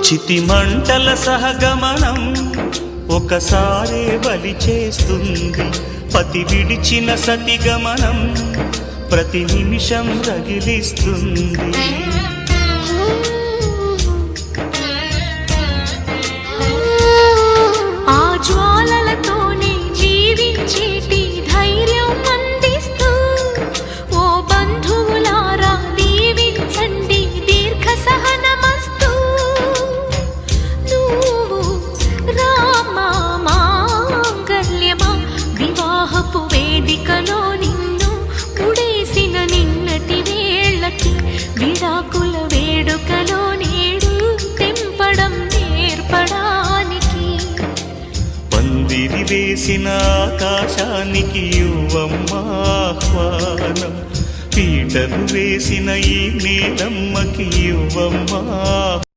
చితి మంటల సహగమనం ఒకసారే బలి చేస్తుంది. పతి విడిచిన సతిగమనం ప్రతి నిమిషం రగిలిస్తుంది. ఆ జ్వాలలతోనే జీవించేటి ధైర్యం అందిస్తూ ఓ బంధువులారా దీవించండి దీర్ఘ సహనమస్తు. నువ్వు రామా మాంగల్యమా వివాహపు వేదికలో నిన్ను ఉడేసిన నిన్నటి వేళకి విడాకుల వేడుకలో నేడు తెంపడం నేర్పడానికి. పందిరి వేసిన ఆకాశానికి యువమ్మా ఆహ్వానం, పీటలు వేసిన ఈ నీలమ్మకి యువమ్మా